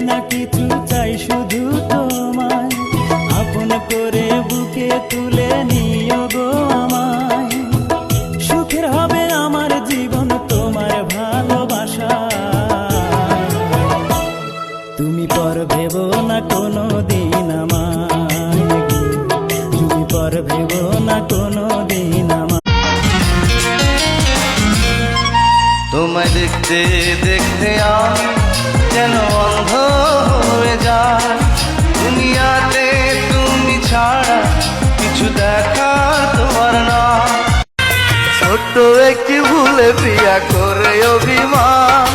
না কিছু, চাই শুধু তোমায় আপন করে বুকে তুলে নিও গো আমায়। সুখের হবে আমার জীবন তোমার ভালোবাসা, তুমি পর ভেবো না কোনো দিন আমায়, তুমি পর ভেবো না কোনো দিন আমায়। তোমায় দেখতে দেখতে আমি যেন অন্ধ হয়ে যায়, দুনিয়াতে তুমি ছাড়া কিছু দেখার তোমার না। ছোট্ট একটি ভুলে প্রিয়া করে অভিমান,